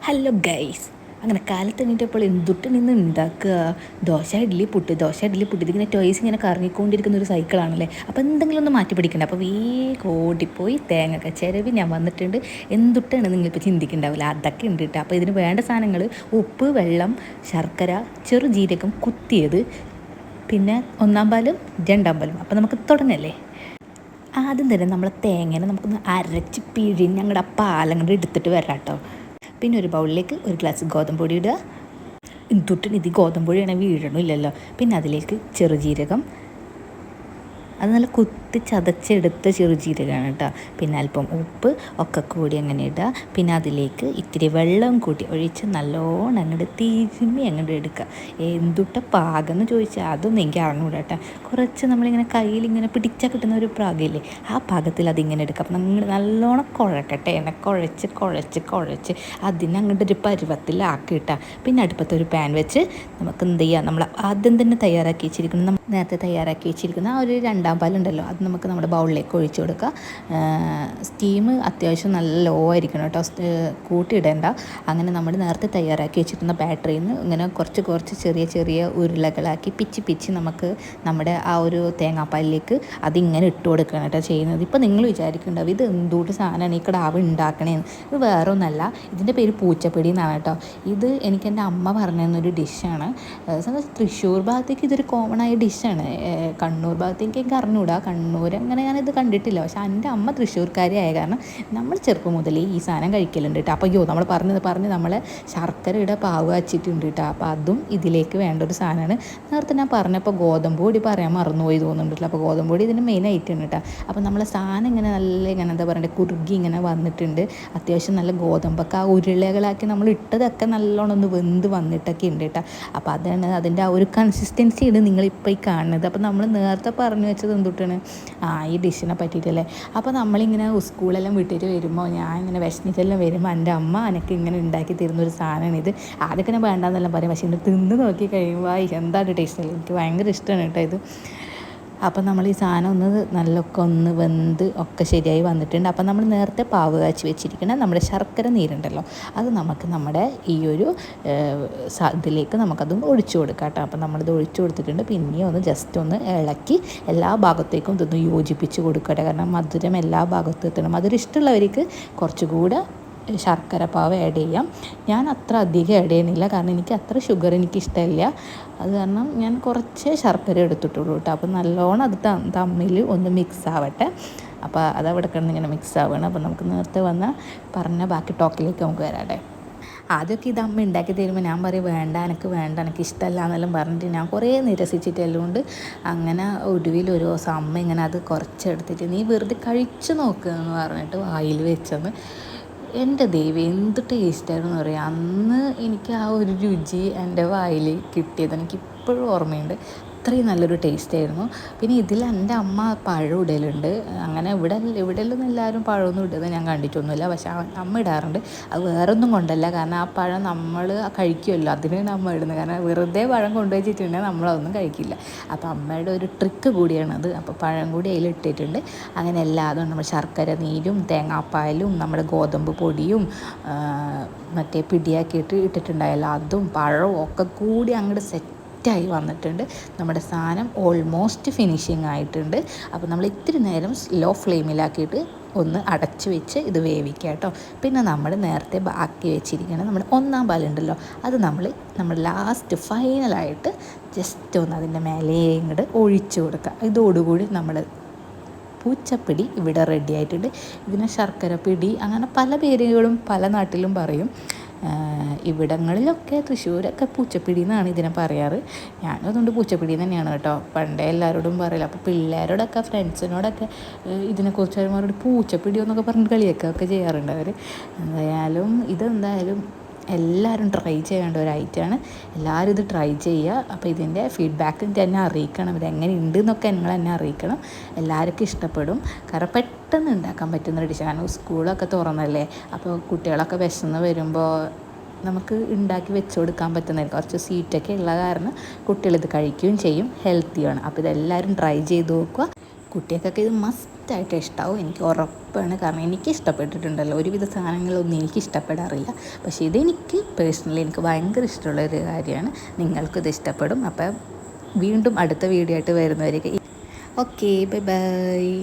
Hello guys, അങ്ങനെ കാലത്ത് എണീറ്റപ്പോൾ എന്തുട്ട് നിന്ന് ഉണ്ടാക്കുക? ദോശ ഇഡ്ഡലി പുട്ട് ഇതിങ്ങനെ ടോയ്സ് ഇങ്ങനെ കറങ്ങിക്കൊണ്ടിരിക്കുന്ന ഒരു സൈക്കിളാണല്ലേ. അപ്പോൾ എന്തെങ്കിലും ഒന്ന് മാറ്റി പിടിക്കണ്ട. അപ്പോൾ വേഗം ഓടിപ്പോയി തേങ്ങ ചിരവി ഞാൻ വന്നിട്ടുണ്ട്. എന്തുട്ടാണ് നിങ്ങളിപ്പോൾ ചിന്തിക്കുന്നുണ്ടാവില്ല, അതൊക്കെ ഉണ്ട് കേട്ടോ. അപ്പോൾ ഇതിന് വേണ്ട സാധനങ്ങൾ: ഉപ്പ്, വെള്ളം, ശർക്കര, ചെറുജീരകം കുത്തിയത്, പിന്നെ 1-ാം പാലും 2-ാം പാലും. അപ്പോൾ നമുക്ക് തുടങ്ങല്ലേ. ആദ്യം തന്നെ നമ്മൾ തേങ്ങേനെ നമുക്കൊന്ന് അരച്ച് പിഴിഞ്ഞ് ഞങ്ങളുടെ ആ പാലങ്ങോട്ട് എടുത്തിട്ട് വരാം കേട്ടോ. പിന്നെ ഒരു ബൗളിലേക്ക് 1 ഗ്ലാസ് ഗോതമ്പ് പൊടി ഇടുക. തൊട്ടിന് ഇത് ഗോതമ്പ് പൊടിയാണെങ്കിൽ വീഴണമില്ലല്ലോ. പിന്നെ അതിലേക്ക് ചെറുജീരകം, അത് നല്ല കുത്തി ചതച്ചെടുത്ത ചെറുജീരകമാണ് കേട്ടോ. പിന്നെ അല്പം ഉപ്പ് ഒക്കെ കൂടി അങ്ങനെ ഇടുക. പിന്നെ അതിലേക്ക് ഇത്തിരി വെള്ളം കൂട്ടി ഒഴിച്ച് നല്ലോണം അങ്ങോട്ട് തിരുമ്മി അങ്ങോട്ട് എടുക്കുക. എന്തുട്ട പാകം എന്ന് ചോദിച്ചാൽ അതൊന്നും എനിക്ക് അറിഞ്ഞൂടാ കേട്ടോ. കുറച്ച് നമ്മളിങ്ങനെ കയ്യിലിങ്ങനെ പിടിച്ചാൽ കിട്ടുന്ന ഒരു പാകമില്ലേ, ആ പാകത്തിൽ അതിങ്ങനെ എടുക്കുക. അപ്പം നിങ്ങൾ നല്ലോണം കുഴക്കട്ടെ, എന്നെ കുഴച്ച് അതിനങ്ങോട്ട് ഒരു പരുവത്തിലാക്കിയിട്ടാൽ പിന്നെ അടുപ്പത്തൊരു പാൻ വെച്ച് നമുക്ക് എന്ത് ചെയ്യുക, നമ്മൾ ആദ്യം തന്നെ നേരത്തെ തയ്യാറാക്കി വെച്ചിരിക്കുന്ന ആ ഒരു 2-ാം പാലുണ്ടല്ലോ, അത് നമുക്ക് നമ്മുടെ ബൗളിലേക്ക് ഒഴിച്ചു കൊടുക്കുക. സ്റ്റീം അത്യാവശ്യം നല്ല ലോ ആയിരിക്കണം കേട്ടോ, കൂട്ടിയിടേണ്ട. അങ്ങനെ നമ്മൾ നേരത്തെ തയ്യാറാക്കി വെച്ചിരുന്ന ബാറ്ററിയിൽ നിന്ന് ഇങ്ങനെ കുറച്ച് ചെറിയ ഉരുളകളാക്കി പിച്ച് നമുക്ക് നമ്മുടെ ആ ഒരു തേങ്ങാപ്പാലിലേക്ക് അതിങ്ങനെ ഇട്ട് കൊടുക്കുകയാണ് കേട്ടോ ചെയ്യുന്നത്. ഇപ്പോൾ നിങ്ങൾ വിചാരിക്കുന്നുണ്ടാവും ഇത് എന്തുകൊണ്ട് സാധനമാണ് ഈ കിടാവ് ഉണ്ടാക്കണേന്ന്. ഇത് വേറെ ഒന്നല്ല, ഇതിൻ്റെ പേര് പൂച്ചപ്പിടി എന്നാണ് കേട്ടോ. ഇത് എനിക്ക് എൻ്റെ അമ്മ പറഞ്ഞു തന്നൊരു ഡിഷാണ്. തൃശ്ശൂർ ഭാഗത്തേക്ക് ഇതൊരു കോമൺ ആയ ഡിഷാണ്. കണ്ണൂർ ഭാഗത്തേക്ക് എനിക്ക് അറിഞ്ഞൂടാ, കണ്ണൂർ അങ്ങനെ ഞാനിത് കണ്ടിട്ടില്ല. പക്ഷെ എൻ്റെ അമ്മ തൃശ്ശൂർക്കാരി ആയ കാരണം നമ്മൾ ചെറുപ്പം മുതലേ ഈ സാധനം കഴിക്കലുണ്ട് കേട്ടോ. അപ്പോൾ നമ്മൾ പറഞ്ഞ് നമ്മളെ ശർക്കരയുടെ പാവ് വച്ചിട്ടുണ്ട് കേട്ടോ. അപ്പോൾ അതും ഇതിലേക്ക് വേണ്ട ഒരു സാധനമാണ്. നേരത്തെ ഞാൻ പറഞ്ഞപ്പോൾ ഗോതമ്പ് പൊടി പറയാൻ മറന്നുപോയി തോന്നുന്നുണ്ടല്ലോ. അപ്പോൾ ഗോതമ്പ് പൊടി ഇതിന് മെയിൻ ആയിട്ടുണ്ട് കേട്ടോ. അപ്പോൾ നമ്മളെ സാധനം ഇങ്ങനെ നല്ല ഇങ്ങനെ എന്താ പറയുക കുറുകി ഇങ്ങനെ വന്നിട്ടുണ്ട്. അത്യാവശ്യം നല്ല ഗോതമ്പൊക്കെ ആ ഉരുളകളാക്കി നമ്മൾ ഇട്ടതൊക്കെ നല്ലോണം ഒന്ന് വെന്ത് വന്നിട്ടൊക്കെ ഉണ്ട് കേട്ടോ. അപ്പോൾ അതാണ് അതിൻ്റെ ആ ഒരു കൺസിസ്റ്റൻസിയാണ് നിങ്ങളിപ്പോൾ ഈ കാണുന്നത്. അപ്പോൾ നമ്മൾ നേരത്തെ പറഞ്ഞു വെച്ചത് എന്തുട്ടാണ് ഈ ഡിഷിനെ പറ്റിയിട്ടല്ലേ. അപ്പോൾ നമ്മളിങ്ങനെ സ്കൂളെല്ലാം വിട്ടിട്ട് വരുമ്പോൾ ഞാൻ ഇങ്ങനെ വിശന്നിട്ടെല്ലാം വരുമ്പോൾ എൻ്റെ അമ്മ എനിക്ക് ഇങ്ങനെ ഉണ്ടാക്കി തരുന്നൊരു സാധനമാണ് ഇത്. ആദ്യമൊക്കെ ഞാൻ വേണ്ടാന്നെല്ലാം പറയും, പക്ഷേ ഇത് തിന്ന് നോക്കി കഴിയുമ്പോൾ എന്താണ് ടേസ്റ്റ് അല്ലേ, എനിക്ക് ഭയങ്കര ഇഷ്ടമാണ് കേട്ടോ ഇത്. അപ്പം നമ്മൾ ഈ സാധനം ഒന്ന് വെന്ത് ഒക്കെ ശരിയായി വന്നിട്ടുണ്ട്. അപ്പം നമ്മൾ നേരത്തെ പാവ് കാച്ചി വെച്ചിരിക്കണം നമ്മുടെ ശർക്കര നീരുണ്ടല്ലോ, അത് നമുക്ക് നമ്മുടെ ഈ ഒരു ഇതിലേക്ക് നമുക്കത് ഒഴിച്ചു കൊടുക്കാം കേട്ടോ. അപ്പം നമ്മളിത് ഒഴിച്ചു കൊടുത്തിട്ടുണ്ട്. പിന്നെയും ഒന്ന് ജസ്റ്റ് ഒന്ന് ഇളക്കി എല്ലാ ഭാഗത്തേക്കും ഇതൊന്ന് യോജിപ്പിച്ച് കൊടുക്കട്ടെ. കാരണം മധുരം എല്ലാ ഭാഗത്തും എത്തണം. മധുരം ഇഷ്ടമുള്ളവർക്ക് കുറച്ചുകൂടെ ശർക്കര പാവ് ആഡ് ചെയ്യാം. ഞാൻ അത്ര അധികം ആഡ് ചെയ്യുന്നില്ല, കാരണം എനിക്ക് അത്ര ഷുഗർ എനിക്കിഷ്ടമില്ല. അത് കാരണം ഞാൻ കുറച്ച് ശർക്കര എടുത്തിട്ടുള്ളൂ കേട്ടോ. അപ്പോൾ നല്ലോണം അത് തമ്മിൽ ഒന്ന് മിക്സ് ആവട്ടെ. അപ്പോൾ അതവിടെ കിടന്ന് ഇങ്ങനെ മിക്സ് ആവുകയാണ്. അപ്പോൾ നമുക്ക് നേരത്തെ പറഞ്ഞ ബാക്കി ടോക്കിലേക്ക് നമുക്ക് വരാട്ടെ. ആദ്യമൊക്കെ ഇത് അമ്മ ഉണ്ടാക്കി തരുമ്പോൾ ഞാൻ പറയും എനിക്ക് ഇഷ്ടമല്ല എന്നെല്ലാം പറഞ്ഞിട്ട് ഞാൻ കുറേ നിരസിച്ചിട്ടെല്ലാം ഉണ്ട്. അങ്ങനെ ഒടുവിൽ ഒരു ദിവസം അമ്മ ഇങ്ങനെ അത് കുറച്ചെടുത്തിട്ട് നീ വെറുതെ കഴിച്ചു നോക്കുക എന്ന് പറഞ്ഞിട്ട് വായിൽ വെച്ചെന്ന്. എൻ്റെ ദൈവം എന്ത് ടേസ്റ്റായിരുന്നു പറയാം. അന്ന് എനിക്ക് ആ ഒരു രുചി എൻ്റെ വായിൽ കിട്ടിയത് എനിക്ക് ഇപ്പോഴും ഓർമ്മയുണ്ട്. അത്രയും നല്ലൊരു ടേസ്റ്റായിരുന്നു. പിന്നെ ഇതിൽ എൻ്റെ അമ്മ പഴം ഇടലുണ്ട്. അങ്ങനെ ഇവിടെയൊന്നും എല്ലാവരും പഴമൊന്നും ഇടുന്നത് ഞാൻ കണ്ടിട്ടൊന്നുമില്ല, പക്ഷെ അമ്മ ഇടാറുണ്ട്. അത് വേറൊന്നും കൊണ്ടല്ല, കാരണം ആ പഴം നമ്മൾ കഴിക്കുമല്ലോ, അതിനാണ് അമ്മ ഇടുന്നത്. കാരണം വെറുതെ പഴം കൊണ്ടുവച്ചിട്ടുണ്ടെങ്കിൽ നമ്മളതൊന്നും കഴിക്കില്ല. അപ്പോൾ അമ്മയുടെ ഒരു ട്രിക്ക് കൂടിയാണത്. അപ്പോൾ പഴം കൂടി അതിലിട്ടിട്ടുണ്ട്. അങ്ങനെ എല്ലാതും നമ്മൾ ശർക്കര നീരും തേങ്ങാപ്പാലും നമ്മുടെ ഗോതമ്പ് പൊടിയും മറ്റേ പിടിയാക്കിയിട്ട് ഇട്ടിട്ടുണ്ടായല്ലോ, അതും പഴവും ഒക്കെ കൂടി അങ്ങോട്ട് സെറ്റായി വന്നിട്ടുണ്ട്. നമ്മുടെ സാധനം ഓൾമോസ്റ്റ് ഫിനിഷിങ് ആയിട്ടുണ്ട്. അപ്പോൾ നമ്മൾ ഇത്തിരി നേരം സ്ലോ ഫ്ലെയിമിലാക്കിയിട്ട് ഒന്ന് അടച്ച് വെച്ച് ഇത് വേവിക്കുക കേട്ടോ. പിന്നെ നമ്മൾ നേരത്തെ ബാക്കി വെച്ചിരിക്കണം നമ്മുടെ 1-ാം പാലുണ്ടല്ലോ, അത് നമ്മൾ ലാസ്റ്റ് ഫൈനലായിട്ട് ജസ്റ്റ് ഒന്ന് അതിൻ്റെ മേലെ ഇങ്ങോട്ട് ഒഴിച്ചു കൊടുക്കുക. ഇതോടുകൂടി നമ്മൾ പൂച്ചപ്പിടി ഇവിടെ റെഡി ആയിട്ടുണ്ട്. ഇതിന് ശർക്കര പിടി അങ്ങനെ പല പേരുകളും പല നാട്ടിലും പറയും. ഇവിടങ്ങളിലൊക്കെ തൃശ്ശൂരൊക്കെ പൂച്ചപ്പിടി എന്നാണ് ഇതിനെ പറയാറ്. ഞാനും അതുകൊണ്ട് പൂച്ചപ്പിടി തന്നെയാണ് കേട്ടോ. പണ്ടേ എല്ലാവരോടും പറയില്ല. അപ്പോൾ പിള്ളേരോടൊക്കെ ഫ്രണ്ട്സിനോടൊക്കെ ഇതിനെക്കുറിച്ച് അവരോട് പൂച്ചപ്പിടിയോ എന്നൊക്കെ പറഞ്ഞിട്ട് കളിയൊക്കെ ചെയ്യാറുണ്ട് അവർ. ഇതെന്തായാലും എല്ലാവരും ട്രൈ ചെയ്യേണ്ട ഒരു ഐറ്റമാണ്. എല്ലാവരും ഇത് ട്രൈ ചെയ്യുക. അപ്പോൾ ഇതിൻ്റെ ഫീഡ്ബാക്ക് എന്നെ അറിയിക്കണം, ഇതെങ്ങനെ ഉണ്ട് എന്നൊക്കെ നിങ്ങൾ എന്നെ അറിയിക്കണം. എല്ലാവർക്കും ഇഷ്ടപ്പെടും. കാരണം പെട്ടെന്ന് ഉണ്ടാക്കാൻ പറ്റുന്നൊരു ഡിഷ്. കാരണം സ്കൂളൊക്കെ തുറന്നല്ലേ, അപ്പോൾ കുട്ടികളൊക്കെ വിശന്ന് വരുമ്പോൾ നമുക്ക് ഉണ്ടാക്കി വെച്ച് കൊടുക്കാൻ പറ്റുന്നതായിരിക്കും. കുറച്ച് സ്വീറ്റൊക്കെ ഉള്ള കാരണം കുട്ടികളിത് കഴിക്കുകയും ചെയ്യും, ഹെൽത്തിയാണ്. അപ്പോൾ ഇതെല്ലാവരും ട്രൈ ചെയ്ത് നോക്കുക. കുട്ടികൾക്കൊക്കെ ഇത് മസ്റ്റായിട്ട് ഇഷ്ടമാവും, എനിക്ക് ഉറപ്പാണ്. കാരണം എനിക്ക് ഇഷ്ടപ്പെട്ടിട്ടുണ്ടല്ലോ, ഒരുവിധ സാധനങ്ങളൊന്നും എനിക്ക് ഇഷ്ടപ്പെടാറില്ല. പക്ഷേ ഇതെനിക്ക് പേഴ്സണലി എനിക്ക് ഭയങ്കര ഇഷ്ടമുള്ളൊരു കാര്യമാണ്. നിങ്ങൾക്കിത് ഇഷ്ടപ്പെടും. അപ്പം വീണ്ടും അടുത്ത വീഡിയോ ആയിട്ട് വരുന്നവരേക്ക് ഓക്കെ ബൈ ബൈ.